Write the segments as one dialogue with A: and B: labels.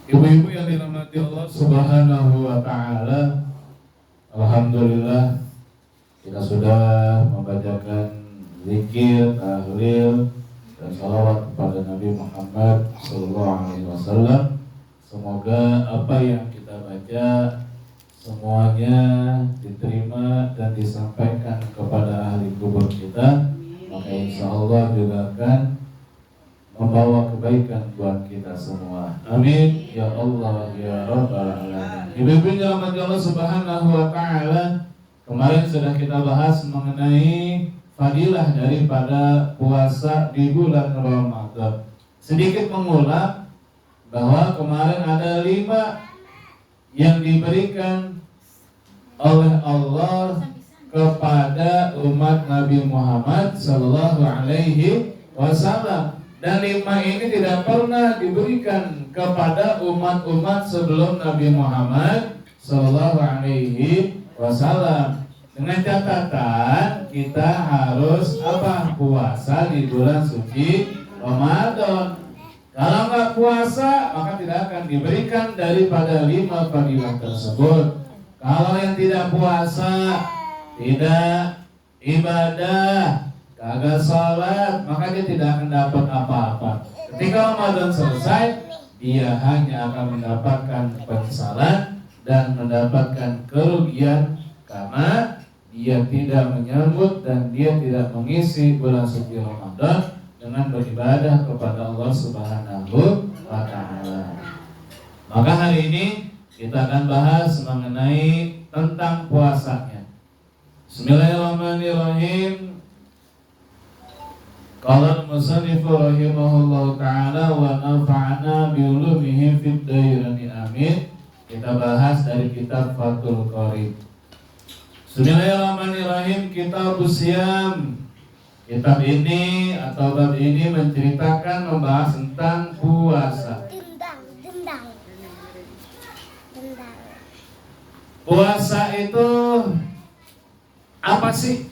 A: Ibu-ibu yang dirahmati Allah Subhanahu wa Ta'ala, alhamdulillah kita sudah membacakan zikir, tahlil, dan salawat kepada Nabi Muhammad SAW. Semoga apa yang kita baca semuanya diterima dan disampaikan kepada ahli kubur kita. Maka insya Allah juga akan membawa kebaikan buat kita semua. Amin ya Allah ya Rabbal Alamin. Ibu-ibu yang dirahmati Allah Subhanahu wa Ta'ala, kemarin sudah kita bahas mengenai fadilah daripada puasa di bulan Ramadan. Sedikit mengulang bahwa kemarin ada 5 yang diberikan oleh Allah kepada umat Nabi Muhammad Sallallahu Alaihi Wasallam. Dan 5 ini tidak pernah diberikan kepada umat-umat sebelum Nabi Muhammad Sallallahu Alaihi Wasallam. Dengan catatan kita harus puasa di bulan suci Ramadan. Kalau nggak puasa maka tidak akan diberikan daripada 5 fadilah tersebut. Kalau yang tidak puasa, tidak ibadah, kagak sholat, maka dia tidak akan dapat apa-apa. Ketika Ramadan selesai, dia hanya akan mendapatkan penyesalan dan mendapatkan kerugian karena dia tidak menyambut dan dia tidak mengisi bulan suci Ramadan dengan beribadah kepada Allah Subhanahu wa Ta'ala. Maka hari ini kita akan bahas mengenai tentang puasanya. Bismillahirrahmanirrahim. Qala al-musannif rahimahullahu ta'ala wa nafa'ana bi ulumihi fid dairani amin. Kita bahas dari kitab Fathul Qorib. Bismillahirrahmanirrahim. Kitabus Syiyam. Kitab ini atau bab ini menceritakan membahas tentang puasa. Puasa itu apa sih?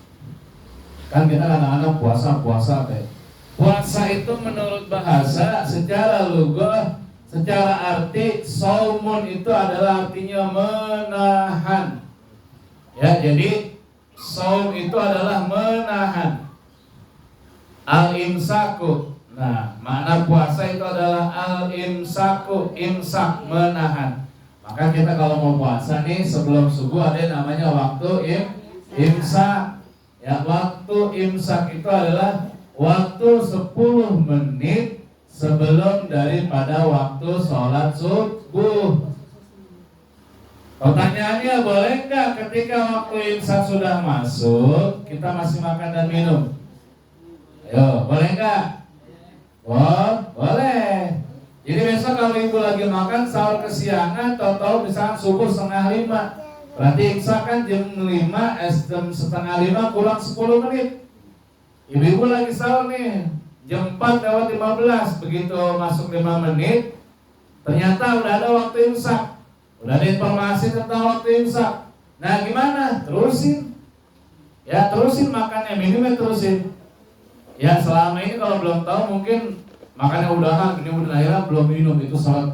A: Kan kita kadang-kadang puasa teh. Puasa itu menurut bahasa secara lugah, secara arti saumun itu adalah artinya menahan. Ya, jadi saum itu adalah menahan. Al-imsaku. Nah, makna puasa itu adalah al-imsaku, imsak, menahan. Maka kita kalau mau puasa nih sebelum subuh ada yang namanya waktu imsak. Ya, waktu imsak itu adalah waktu 10 menit sebelum daripada waktu sholat subuh. Pertanyaannya, boleh nggak ketika waktu imsak sudah masuk kita masih makan dan minum? Ayo, boleh nggak? Oh, boleh. Jadi besok kalau ibu lagi makan sahur kesiangan, tahu-tahu misalnya subuh 4:30, berarti imsak kan jam 5, jam 4:30 kurang 10 menit. Ibu lagi sahur nih, jam 4:15, begitu masuk 5 menit, ternyata udah ada waktu imsak, udah ada informasi tentang waktu imsak. Nah gimana? Terusin. Ya terusin makannya, minumnya terusin. Ya selama ini kalau belum tahu mungkin makannya udahan, ini udah akhirnya belum minum, itu sholat.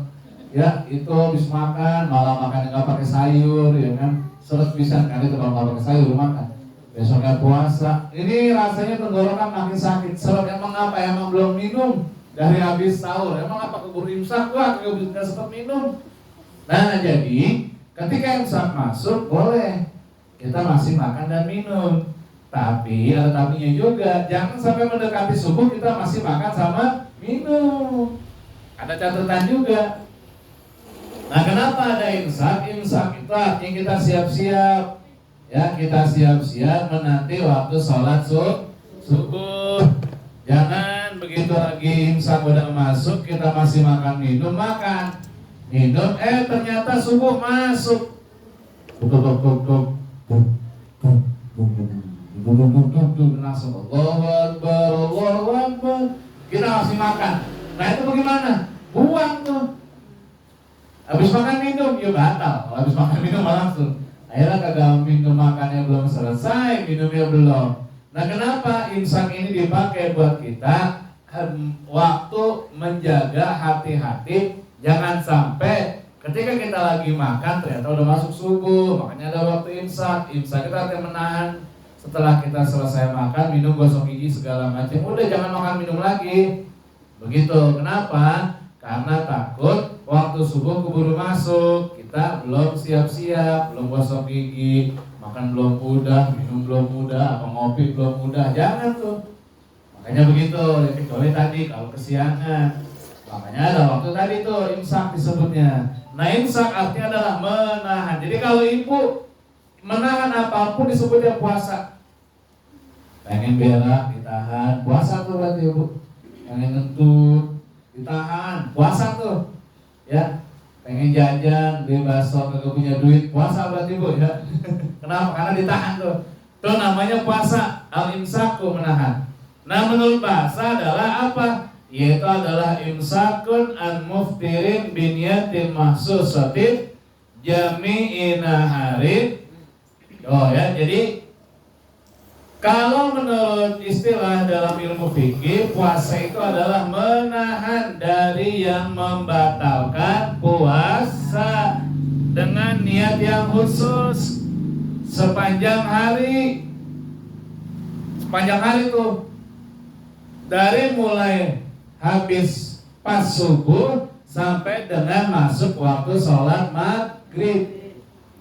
A: Ya itu habis makan, malah makannya nggak pakai sayur, ya kan? Sholat bisa kan itu kalau nggak pakai sayur makan. Besoknya puasa, ini rasanya tenggorokan makin sakit. Sholat emang apa? Emang belum minum dari habis sahur. Emang apa keburu imsak? Wah nggak sempat minum. Nah jadi ketika imsak masuk boleh kita masih makan dan minum. Tapi ada tapinya juga, jangan sampai mendekati subuh kita masih makan sama minum. Ada catatan juga. Nah kenapa ada imsak? Imsak itu artinya kita siap-siap. Ya kita siap-siap menanti waktu sholat subuh. Jangan begitu lagi imsak udah masuk kita masih makan minum, ternyata subuh masuk. Langsung Allahu Akbar, kita masih makan. Nah itu bagaimana? Buang tuh. Habis makan minum, ya batal. Kalau habis makan minum langsung. Akhirnya kagak minum makannya belum selesai, minumnya belum. Nah kenapa imsak ini dipakai buat kita waktu menjaga hati-hati Jangan sampai ketika kita lagi makan ternyata udah masuk subuh, makanya ada waktu imsak. Imsak kita akan menahan setelah kita selesai makan, minum, gosok gigi segala macam. Udah jangan makan minum lagi. Begitu. Kenapa? Karena takut waktu subuh keburu masuk, kita belum siap-siap, belum gosok gigi, makan belum udah, minum belum udah, apa ngopi belum udah. Jangan tuh. Makanya begitu. Ya, kecuali tadi kalau kesiangan. Makanya ada waktu tadi tuh imsak disebutnya. Nah, imsak artinya adalah menahan. Jadi kalau ibu menahan apapun disebutnya puasa. Pengen berak ditahan, puasa tuh berarti ibu. Pengen ngentut ditahan, puasa tuh. Ya. Pengen jajan, beli bakso kagak punya duit, puasa berarti ibu ya. Kenapa? Karena ditahan tuh. Itu namanya puasa. Al-imsaku menahan. Nah, menurut bahasa adalah apa? Yaitu adalah imsakun an muftirin binyatin mahsusatin jami'i naharin. Oh ya, jadi kalau menurut istilah dalam ilmu fikih, puasa itu adalah menahan dari yang membatalkan puasa dengan niat yang khusus sepanjang hari. Sepanjang hari tuh dari mulai habis pas subuh sampai dengan masuk waktu sholat maghrib.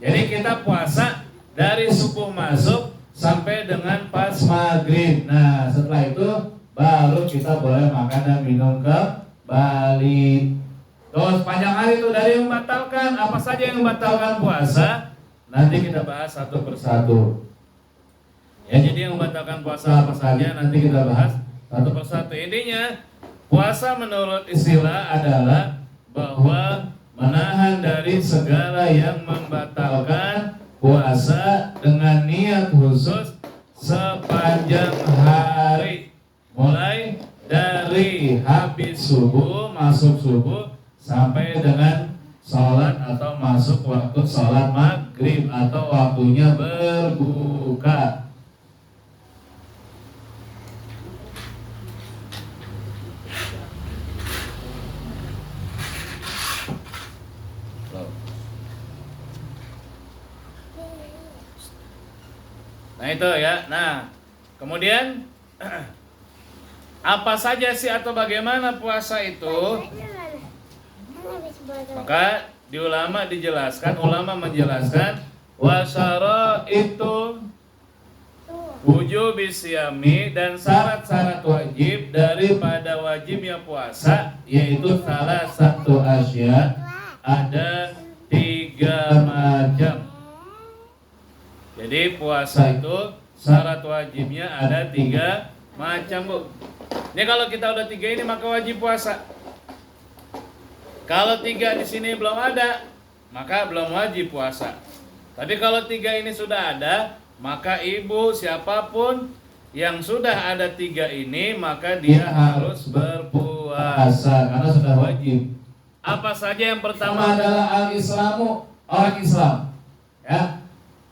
A: Jadi kita puasa dari subuh masuk sampai dengan pas maghrib. Nah, setelah itu baru kita boleh makan dan minum kembali. Terus panjang hari itu dari yang membatalkan, apa saja yang membatalkan puasa? Nanti kita bahas satu persatu. Ya, jadi yang membatalkan puasa apa saja nanti kita bahas satu persatu. Intinya puasa menurut istilah adalah bahwa menahan dari segala yang membatalkan puasa dengan niat khusus sepanjang hari, mulai dari habis subuh, masuk subuh sampai dengan sholat atau masuk waktu sholat maghrib atau waktunya berbuka. Nah itu ya. Nah kemudian apa saja sih atau bagaimana puasa itu? Maka di ulama dijelaskan, ulama menjelaskan wasyara itu wujubis siyami, dan syarat-syarat wajib daripada wajibnya puasa yaitu salah satu asya, ada 3 macam. Jadi puasa itu syarat wajibnya ada 3 macam, Bu. Ini kalau kita udah 3 ini maka wajib puasa. Kalau 3 di sini belum ada, maka belum wajib puasa. Tapi kalau 3 ini sudah ada, maka ibu siapapun yang sudah ada 3 ini maka dia harus berpuasa karena sudah wajib. Apa saja? Yang pertama adalah al-islamu, orang Islam. Ya.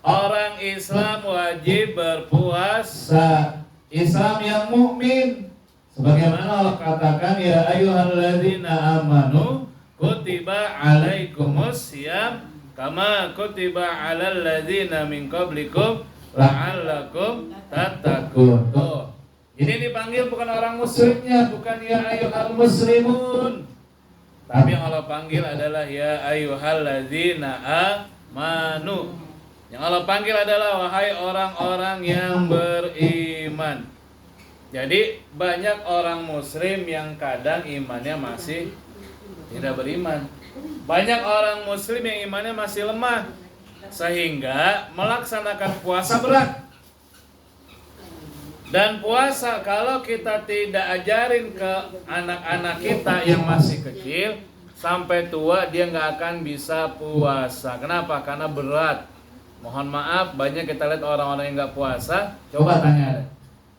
A: Orang Islam wajib berpuasa. Islam yang mukmin. Sebagaimana Allah katakan, ya ayyuhalladzina amanu kutiba alaikumus syiyam kama kutiba alal ladzina min qablikum la'allakum tattaqun. Tuh. Ini dipanggil bukan orang musyriknya, bukan ya ayyuhal muslimun. Tapi yang Allah panggil adalah ya ayyuhalladzina amanu. Yang Allah panggil adalah wahai orang-orang yang beriman. Jadi banyak orang muslim yang kadang imannya masih tidak beriman. Banyak orang muslim yang imannya masih lemah, sehingga melaksanakan puasa berat. Dan puasa kalau kita tidak ajarin ke anak-anak kita yang masih kecil, sampai tua dia nggak akan bisa puasa. Kenapa? Karena berat. Mohon maaf, banyak kita lihat orang-orang yang nggak puasa. Coba tanya,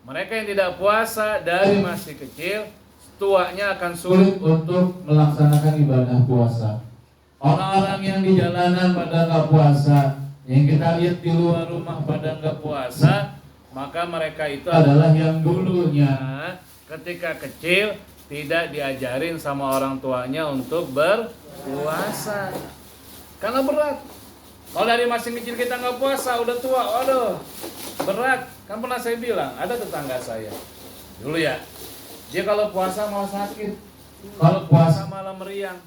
A: mereka yang tidak puasa dari masih kecil, tuanya akan sulit untuk melaksanakan ibadah puasa. Orang-orang yang di jalanan pada nggak puasa, yang kita lihat di luar rumah pada nggak puasa, maka mereka itu adalah yang dulunya ketika kecil
B: tidak diajarin sama orang tuanya untuk berpuasa. Karena berat. Kalau dari masih kecil kita nggak puasa, udah tua, waduh, berat. Kan pernah saya bilang, ada tetangga saya dulu ya, dia kalau puasa malah sakit, kalau puasa malah meriang.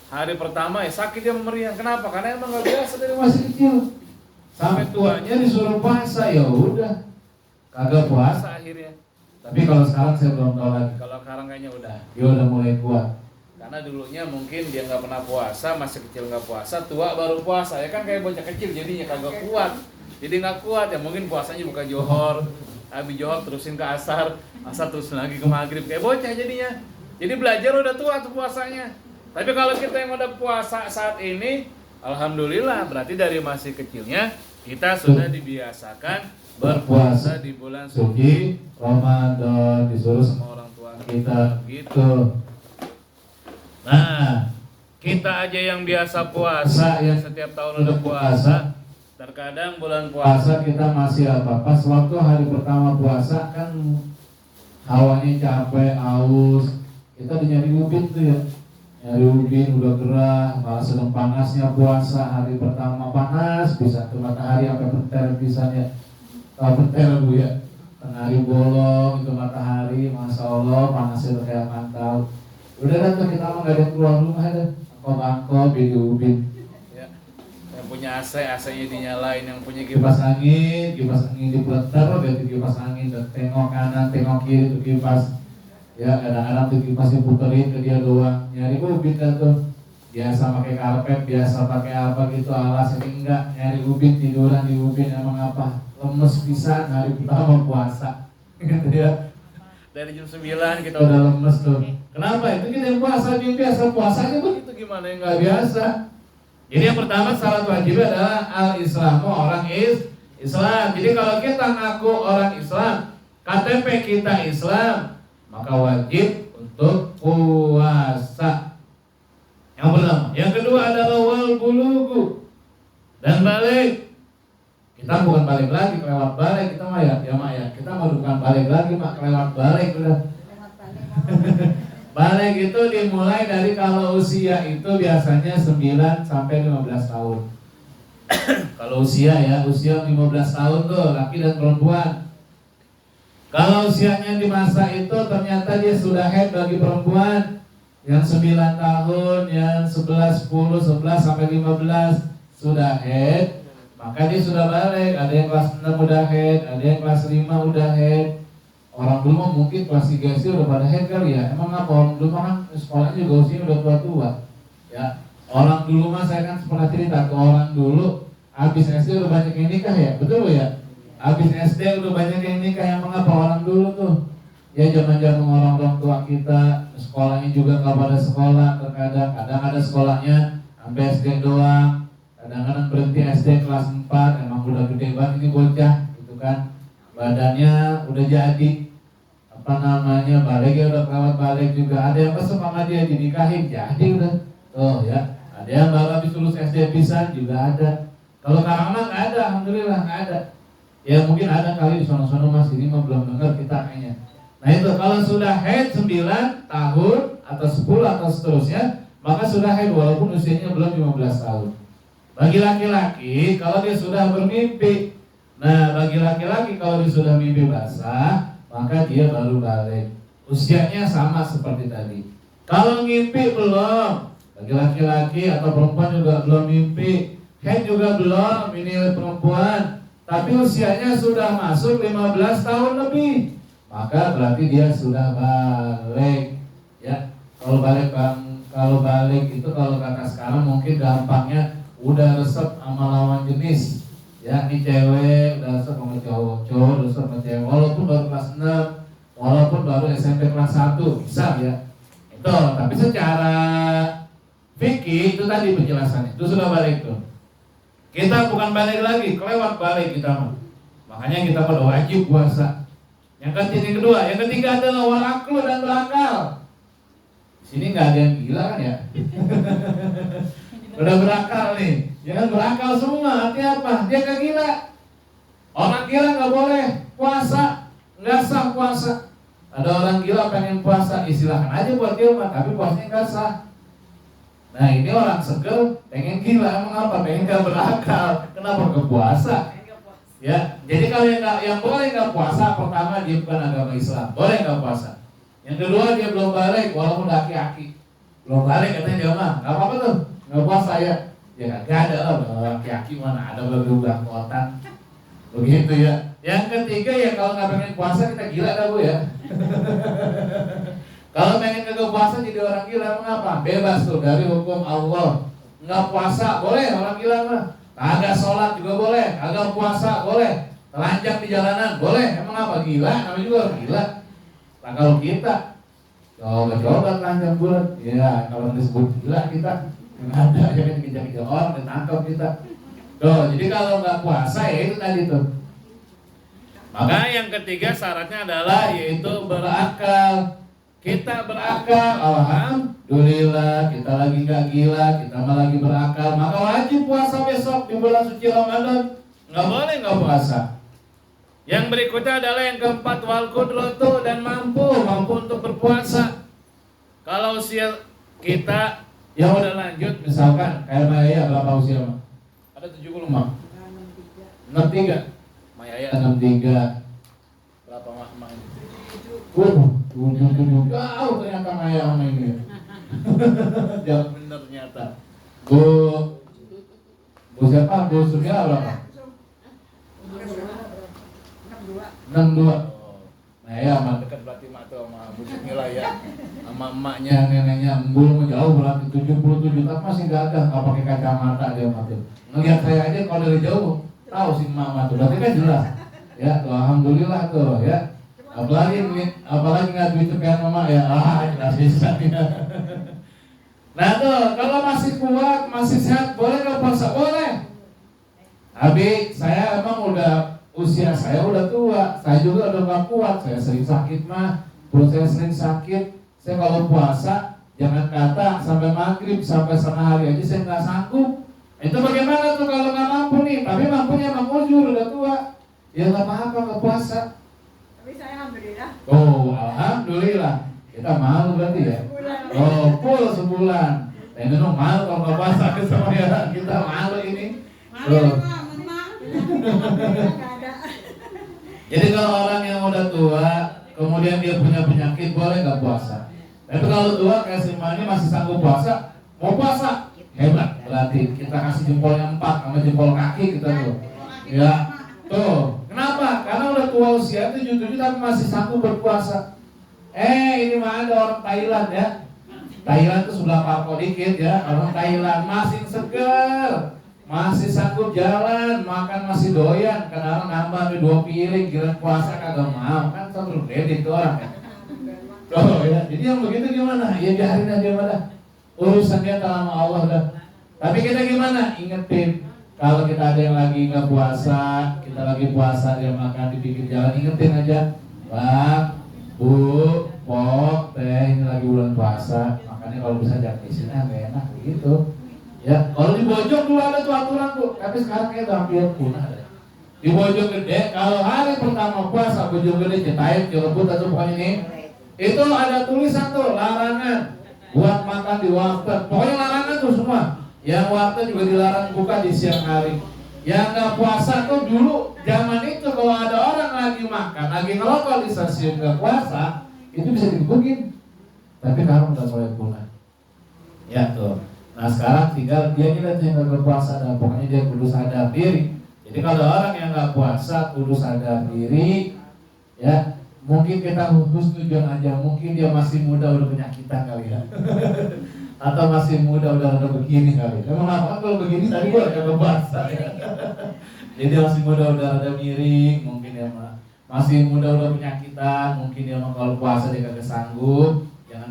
B: Hari pertama ya sakit dia meriang. Kenapa? Karena emang nggak biasa dari masih kecil. Sampai tuanya disuruh puasa, ya udah kagak puasa akhirnya. Tapi kalau sekarang saya belum tahu lagi. Kalau sekarang kayaknya udah, dia udah mulai kuat. Karena dulunya mungkin dia nggak pernah puasa, masih kecil nggak puasa, tua baru puasa, ya kan kayak bocah kecil jadinya kagak kuat. Jadi nggak kuat ya, mungkin puasanya bukan johor, habis johor terusin ke asar terusin lagi ke maghrib, kayak bocah jadinya. Jadi belajar udah tua tuh puasanya. Tapi kalau kita yang udah puasa saat ini, alhamdulillah berarti dari masih kecilnya kita sudah dibiasakan berpuasa di bulan suci Ramadan, disuruh sama orang tua kita gitu. Nah, kita aja yang biasa puasa, yang setiap tahun udah puasa, terkadang bulan puasa kita masih apa? Pas waktu hari pertama puasa kan hawanya capek, aus, kita udah nyari ubin tuh ya, nyari ubin udah gerah, malah sedang panasnya puasa, hari pertama panas, bisa ke matahari sampai petir bisanya, kalau petir bu ya, tengah hari bolong itu matahari, masya Allah panasnya kayak mantap. Udah kan tuh kita mah gak ada keluar rumah ada, angkot beli ubin. Ya. Yang punya AC-nya dinyalain, yang punya kipas angin dipeleter, ganti kipas angin, dan tengok kanan, tengok kiri tuh kipas. Ya kadang-kadang tuh kipasnya puterin ke dia doang, nyari ubin kan tuh. Biasa pakai karpet, biasa pakai apa gitu, alas ini enggak, nyari ubin, tiduran di ubin, emang apa? Lemes pisan hari pertama puasa. Gitu ya. Dari jam 9 kita udah lemes tuh. Kenapa? Itu kita yang puasa, yang biasa puasanya begitu gimana yang nggak biasa. Jadi yang pertama syarat wajib adalah al-Islamu, orang Islam. Jadi kalau kita ngaku orang Islam, KTP kita Islam, maka wajib untuk puasa. Yang pertama. Yang kedua adalah wal bulugu dan balik. Kita bukan balik lagi, kelewat balik kita mah ya mak ya. Kita mau bukan balik lagi mak, kelewat balik udah. Balik itu dimulai dari kalau usia itu biasanya 9 sampai 15 tahun. Kalau usia ya, usia 15 tahun tuh laki dan perempuan. Kalau usianya di masa itu ternyata dia sudah haid bagi perempuan yang 9 tahun, yang 11, 10, 11 sampai 15 sudah haid, maka dia sudah balik. Ada yang kelas 6 udah haid, ada yang kelas 5 udah haid. Orang dulu mungkin kelas 3 SD udah pada haid kali ya. Emang apa? Orang dulu kan sekolahnya juga usianya udah tua-tua. Ya, orang dulu mah saya kan pernah cerita ke orang dulu habis SD udah banyak yang nikah ya, betul ya? Habis SD udah banyak yang nikah. Yang mengapa orang dulu tuh? Ya zaman-zaman orang tua kita sekolahnya juga nggak pada sekolah, terkadang ada sekolahnya sampai SD doang. Kadang-kadang berhenti SD kelas 4, emang udah gede banget ini bocah, gitu kan? Badannya udah jadi balik ya udah kelewat balik juga. Ada yang pesek sama dia dinikahin, jadi udah. Oh ya, ada yang baru habis lulus SD pisan juga ada. Kalau sekarang mah nggak ada, alhamdulillah nggak ada. Ya mungkin ada kali di sono-sono masih ini mah belum dengar kita kayaknya. Nah itu kalau sudah haid 9 tahun atau 10 atau seterusnya, maka sudah haid walaupun usianya belum 15 tahun. Bagi laki-laki kalau dia sudah bermimpi, nah bagi laki-laki kalau dia sudah mimpi basah, maka dia baru balik. Usianya sama seperti tadi. Kalau mimpi belum, bagi laki-laki atau perempuan juga belum mimpi, haid juga belum, ini perempuan, tapi usianya sudah masuk 15 tahun lebih, maka berarti dia sudah balik. Ya, kalau balik itu kalau kata sekarang mungkin gampangnya udah resep sama lawan jenis. Ya, ini cewek udah resep sama cowok udah resep sama cewek, walaupun baru kelas 6, walaupun baru SMP kelas 1, bisa ya. Itu, tapi secara fikih itu tadi penjelasannya, itu sudah balik tuh. Kita bukan balik lagi, kelewat balik kita mah. Makanya kita pada wajib puasa. Yang kedua, yang ketiga adalah walaklu dan berakal. Di sini nggak ada yang gila kan ya? Udah berakal nih, jangan berakal semua. Artinya apa? Dia gak gila. Orang gila nggak boleh puasa, nggak sah puasa.
A: Ada orang gila pengen puasa, silahkan aja buat dia mah, tapi puasanya nggak sah. Nah ini orang seger pengen gila, emang apa? Pengen gak berakal, kenapa ke puasa? Ya, jadi kalau yang boleh nggak puasa, pertama dia bukan agama Islam, boleh nggak puasa. Yang kedua dia belum balik, walaupun laki-laki belum balik katanya dia mah, nggak apa-apa tuh, nggak puasa ya. Ya nggak ada lah, laki-laki mana ada berubah kuatan, begitu ya. Yang ketiga ya kalau nggak pengen puasa kita gila dah bu ya. Kalau pengen kagak puasa jadi orang gila mengapa? Bebas tuh dari hukum Allah. Nggak puasa boleh orang gila mah. Kagak sholat juga boleh, kagak puasa boleh, telanjang di jalanan boleh. Emang apa gila? Namanya juga orang gila. Nah kalau kita coba telanjang bulat, ya kalau disebut gila kita nggak ada, jangan dikejar-kejar orang, ditangkap kita. Tuh, jadi kalau nggak puasa ya itu tadi tuh.
B: Maka yang ketiga syaratnya adalah yaitu berakal.
A: Kita berakal, alhamdulillah kita lagi nggak gila, kita malah lagi berakal, maka wajib puasa besok di bulan suci Ramadan. Nggak boleh nggak puasa.
B: Yang berikutnya adalah yang keempat, wal qudratu, dan mampu untuk berpuasa. Kalau usia kita
A: yang udah lanjut, misalkan kayak Maya berapa usia mah? Ada 70 mah? 63. Maya 63. Berapa mah ini? Tujuh jauh ternyata Maya sama ini. Jauh bener ternyata. Bu siapa? Bu Surya berapa? 62. Maya sama dekat berarti mak tuh sama Bu Surya ya. Sama emaknya, neneknya embul jauh berarti 77, tapi masih gagah, nggak pakai kacamata dia mati. Ngelihat saya aja kalau dari jauh tahu si emak tuh, berarti kan jelas. Ya, tuh alhamdulillah tuh ya. Apalagi nggak duit cepean mama ya, jelas bisa ya. Nah tuh, kalau masih kuat, masih sehat, boleh nggak puasa? Boleh. Tapi saya emang usia saya udah tua, saya juga udah nggak kuat, saya sering sakit mah, perut saya sering sakit. Saya kalau puasa, jangan kata sampai maghrib, sampai setengah hari aja saya nggak sanggup. Itu bagaimana tuh kalau nggak mampu nih? Tapi mampunya emang uzur, udah tua, ya nggak apa-apa nggak puasa.
C: Tapi saya alhamdulillah.
A: Oh, alhamdulillah. Kita malu berarti ya. Oh, full sebulan. Ini dong malu kalau nggak puasa sama ya. Kita malu ini. Oh. Jadi kalau orang yang udah tua, kemudian dia punya penyakit, boleh nggak puasa. Tapi kalau tua kayak si Mani masih sanggup puasa, mau puasa, hebat. Berarti kita kasih jempol yang 4 sama jempol kaki kita tuh. Ya, tuh. Kenapa? Karena udah tua usia 77 tapi masih sanggup berpuasa. Ini mah ada orang Thailand ya. Thailand tuh sebelah Parko dikit ya. Orang Thailand masih seger, masih sanggup jalan, makan masih doyan. Kadang nambah 2 piring, kira puasa kagak mau. Kan satu kredit tuh orang ya. Oh ya, jadi yang begitu gimana? Ya biarin aja malah. Urusannya sama Allah dah. Tapi kita gimana? Ingetin. Kalau kita ada yang lagi nggak puasa, kita lagi puasa dia makan di pinggir jalan, ingetin aja, Bang, Bu, Pok, Teh, ini lagi bulan puasa, makanya kalau bisa jangan di sini nggak enak begitu. Ya, kalau di Bojong dulu ada tuh aturan tuh, tapi sekarang kayak udah hampir punah deh. Di Bojong Gede, kalau hari pertama puasa Bojong Gede Citayam, Cilebut atau pokoknya ini, itu ada tulisan tuh larangan buat makan di warteg, pokoknya larangan tuh semua. Yang warteg juga dilarang buka di siang hari. Yang nggak puasa tuh dulu zaman itu kalau ada orang lagi makan, lagi ngerokok di stasiun nggak puasa, itu bisa digebukin. Tapi sekarang udah mulai punah. Ya tuh. Nah sekarang tinggal dia nggak yang nggak berpuasa, dan pokoknya dia kudu sadar diri. Jadi kalau orang yang nggak puasa kudu sadar diri, ya mungkin kita husnuzon aja, mungkin dia masih muda udah penyakitan kali ya. Atau masih muda udah begini kali. Emang apa kalau begini tadi gua kagak puasa ya. Jadi masih muda udah ada miring, mungkin ya mah. Masih muda udah penyakitan, mungkin ya mah kalau puasa dia kagak sanggup. Jangan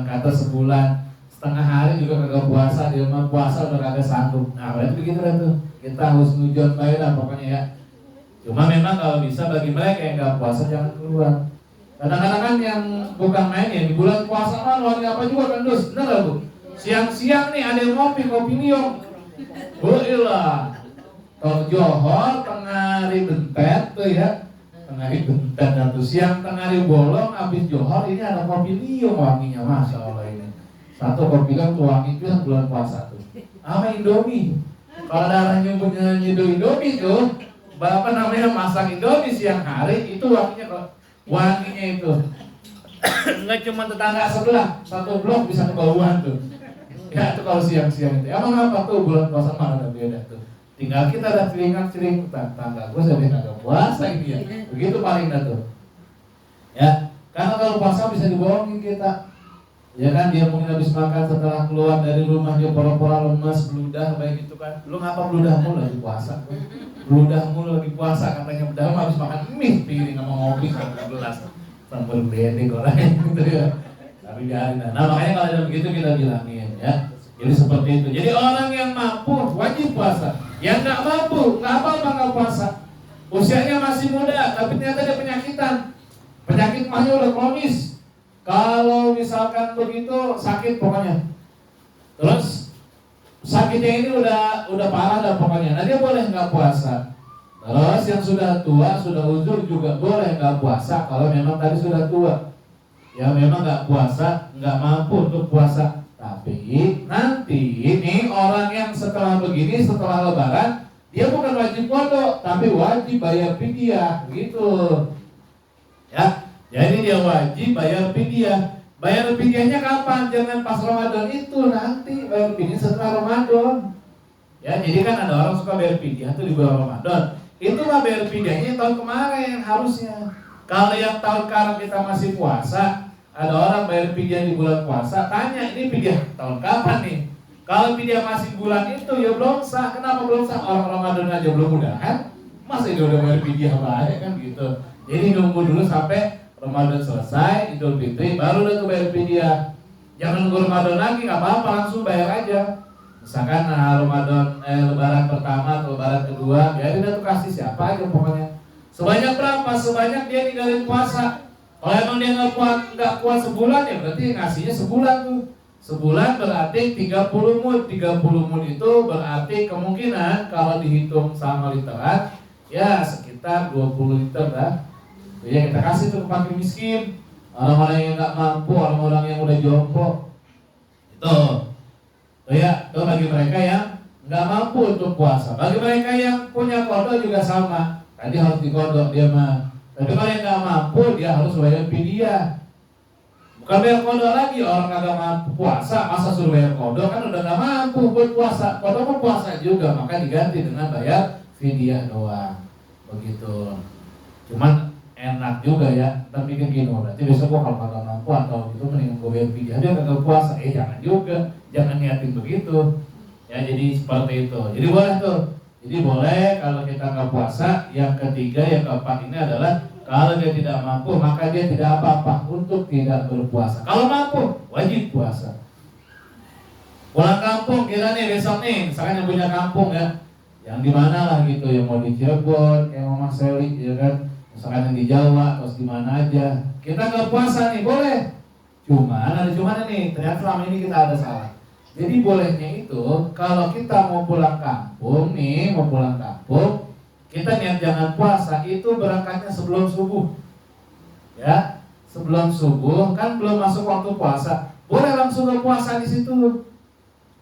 A: kata sebulan, setengah hari juga kagak puasa, dia mah puasa udah kagak sanggup. Nah, berarti begitu lah tuh. Kita husnuzon bae lah pokoknya ya. Cuma memang kalau bisa bagi mereka yang enggak puasa jangan keluar. Kadang-kadang kan yang bukan main ya, di bulan puasa kan lagi apa juga kan dus, bener gak Bu? Siang-siang nih ada yang ngopi, kopi liong. Ilah, tol Johor, tengah Ribentet tuh ya, tengah tengah itu dan siang tengah hari bolong habis johor ini ada kopi liung wanginya, masya Allah ini. Satu kopi liung tuh wangi itu yang bulan puasa tuh. Sama Indomie. Kalau ada orang nyebutnya Indomie tuh, bapak namanya masak Indomie siang hari itu wanginya itu. Enggak cuma tetangga sebelah, satu blok bisa kebauan tuh. Ya itu kalau siang-siang itu. Emang apa tuh bulan puasa mana ada beda tuh. Tinggal kita ada cering tetangga gue sampai kagak puasa ini ya. Begitu paling dah tuh. Ya, karena kalau puasa bisa dibohongin kita. Ya kan dia mungkin habis makan setelah keluar dari rumah dia pura-pura lemes, beludah baik gitu kan. Lu ngapa beludah mulu lagi puasa? Beludah mulu lagi puasa katanya udah habis makan mie piring sama ngopi sama gelas. Sambil beledek orangnya gitu ya. Tapi biarin. Nah makanya kalau ada begitu kita bilangin ya. Jadi seperti itu. Jadi orang yang mampu wajib puasa. Yang nggak mampu nggak apa-apa nggak puasa. Usianya masih muda tapi ternyata dia penyakitan. Penyakit mahnya udah kronis. Kalau misalkan begitu sakit pokoknya. Terus sakitnya ini udah parah dah pokoknya. Nah dia boleh nggak puasa. Terus yang sudah tua, sudah uzur juga boleh nggak puasa kalau memang tadi sudah tua. Ya memang nggak puasa, nggak mampu untuk puasa. Tapi nanti ini orang yang setelah begini, setelah lebaran, dia bukan wajib kodok, tapi wajib bayar fidyah, gitu. Ya, jadi dia wajib bayar fidyah. Bayar fidyahnya kapan? Jangan pas Ramadan itu, nanti bayar fidyah setelah Ramadan. Ya, jadi kan ada orang suka bayar fidyah tuh di bulan Ramadan. Itu mah bayar fidyahnya tahun kemarin harusnya. Kalau yang tahun sekarang kita masih puasa, ada orang bayar fidyah di bulan puasa, tanya ini fidyah tahun kapan nih? Kalau fidyah masih bulan itu ya belum sah. Kenapa belum sah? Orang Ramadan aja belum udahan, masa dia udah bayar fidyah banyak kan gitu. Jadi nunggu dulu sampai Ramadan selesai, Idul Fitri, baru udah tuh bayar fidyah. Jangan nunggu Ramadan lagi, nggak apa-apa langsung bayar aja. Misalkan Ramadan Lebaran pertama atau Lebaran kedua, biarin tuh kasih siapa aja pokoknya. Sebanyak berapa? Sebanyak dia ninggalin puasa. Kalau emang dia nggak kuat sebulan ya berarti ngasihnya sebulan tuh. Sebulan berarti 30 mud. 30 mud itu berarti kemungkinan kalau dihitung sama literan ya sekitar 20 liter dah. Ya kita kasih tuh ke fakir miskin, orang-orang yang nggak mampu, orang-orang yang udah jompo. Itu. Tuh ya, itu bagi mereka yang nggak mampu untuk puasa. Bagi mereka yang punya kodok juga sama. Tadi harus dikodok dia mah. Tapi kalau yang nggak mampu dia harus bayar fidyah. Bukan bayar kodok lagi, orang nggak mampu puasa masa suruh bayar kodok kan udah nggak mampu buat puasa. Kodok pun puasa juga, maka diganti dengan bayar fidyah doang. Begitu. Cuman enak juga ya. Kita pikir gini, berarti besok gua kalau nggak mampu atau gitu mending gua bayar fidyah dia kagak puasa. Jangan juga, jangan niatin begitu. Ya jadi seperti itu. Jadi boleh tuh. Jadi boleh kalau kita nggak puasa. Yang ketiga, yang keempat ini adalah kalau dia tidak mampu maka dia tidak apa-apa untuk tidak berpuasa. Kalau mampu wajib puasa. Pulang kampung kita nih besok nih, misalkan yang punya kampung ya, yang di mana lah gitu, yang mau di Cirebon, yang mau Mas Seli, ya kan, misalkan yang di Jawa, terus di mana aja, kita nggak puasa nih boleh. Cuman ada cuman nih, ternyata selama ini kita ada salah. Jadi bolehnya itu kalau kita mau pulang kampung nih, mau pulang kampung, kita niat jangan puasa itu berangkatnya sebelum subuh. Ya, sebelum subuh kan belum masuk waktu puasa. Boleh langsung ke puasa di situ.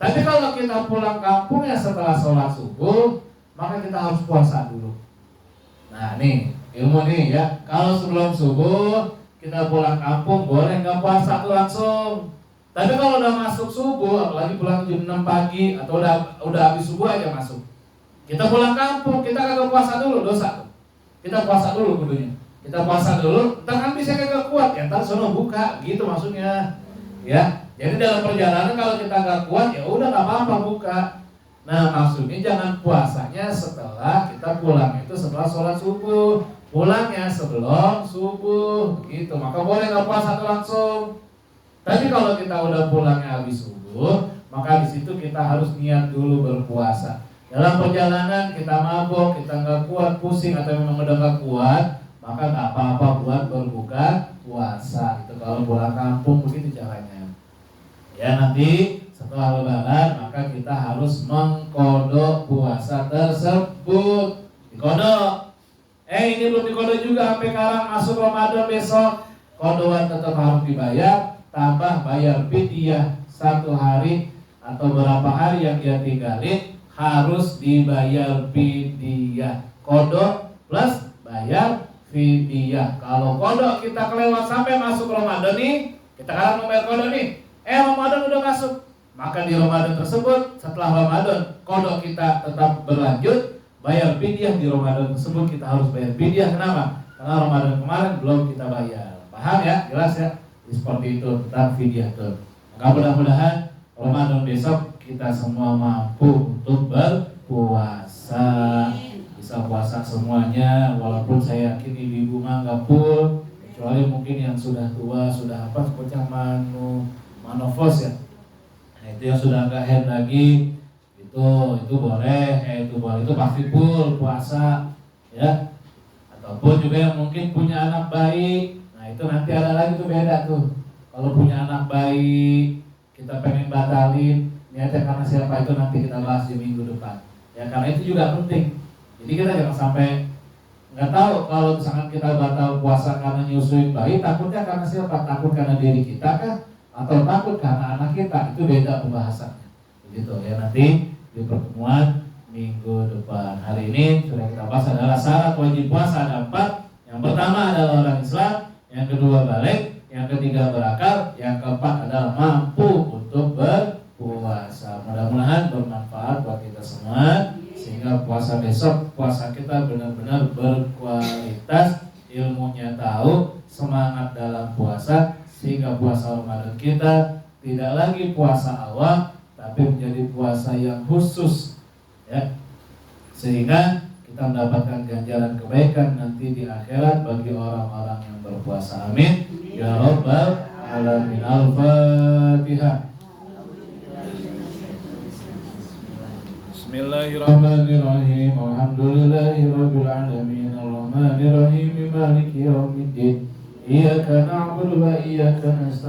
A: Tapi kalau kita pulang kampung ya setelah sholat subuh, maka kita harus puasa dulu. Nah, nih ilmu nih ya. Kalau sebelum subuh kita pulang kampung boleh nggak puasa tuh langsung. Tapi kalau udah masuk subuh, apalagi pulang jam 6 pagi atau udah habis subuh aja masuk, kita pulang kampung, kita kagak puasa dulu, dosa. Kita puasa dulu kudunya. Kita puasa dulu, ntar kan bisa kagak kuat ya, ntar sono buka, gitu maksudnya. Ya, jadi dalam perjalanan kalau kita nggak kuat ya udah nggak apa-apa buka. Nah maksudnya jangan puasanya setelah kita pulang itu setelah sholat subuh, pulangnya sebelum subuh, gitu. Maka boleh nggak puasa tuh langsung. Tapi kalau kita udah pulangnya habis subuh, maka di situ kita harus niat dulu berpuasa. Dalam perjalanan kita mabok, kita nggak kuat, pusing atau memang udah nggak kuat, maka nggak apa-apa buat berbuka puasa. Itu kalau pulang kampung begitu caranya. Ya nanti setelah lebaran maka kita harus mengkodok puasa tersebut. Dikodok. Ini belum dikodok
B: kode juga sampai sekarang masuk Ramadan besok, kodoan tetap harus dibayar, tambah bayar fidyah 1 hari atau berapa hari yang dia tinggalin harus dibayar fidyah. Kodok plus bayar fidyah. Kalau kodok kita kelewat sampai masuk Ramadan nih, kita kan membayar kodok nih, Ramadan udah masuk, maka di Ramadan tersebut setelah Ramadan kodok kita tetap berlanjut, bayar fidyah di Ramadan tersebut kita harus bayar fidyah. Kenapa? Karena Ramadan kemarin belum kita bayar. Paham ya? Jelas ya? Seperti itu tentang fidyah tuh. Maka mudah-mudahan Ramadan besok kita semua mampu untuk berpuasa. Bisa puasa semuanya, walaupun saya yakin ibu-ibu mah nggak full, kecuali mungkin yang sudah tua, sudah apa seperti manofos ya. Nah, itu yang sudah nggak head lagi, itu boleh, itu pasti full puasa ya. Ataupun juga yang mungkin punya anak bayi, nah itu nanti ada lagi tuh beda tuh. Kalau punya anak bayi, kita pengen batalin, niatnya karena siapa itu nanti kita bahas di minggu depan. Ya karena itu juga penting. Jadi kita jangan sampai nggak tahu kalau misalkan kita batal puasa karena nyusuin bayi, takutnya karena siapa? Takut karena diri kita kah? Atau takut karena anak kita? Itu beda pembahasannya. Begitu ya, nanti di pertemuan minggu depan. Hari ini sudah kita bahas adalah syarat wajib puasa ada 4. Yang pertama adalah orang Islam, yang kedua balik, yang ketiga berakal, yang keempat adalah mampu untuk berpuasa. Mudah-mudahan bermanfaat buat kita semua, sehingga puasa besok, puasa kita benar-benar berkualitas, ilmunya tahu, semangat dalam puasa, sehingga puasa Ramadan kita tidak lagi puasa awam, tapi menjadi puasa yang khusus ya, sehingga kita mendapatkan ganjaran kebaikan nanti di akhirat bagi orang-orang yang berpuasa. Amin ya rabbal alamin. Al-Fatihah. Bismillahirrahmanirrahim. Alhamdulillahirabbil alamin. Arrahmanirrahim. Maliki yaumiddin. Iyyaka na'budu wa iyyaka nasta'in.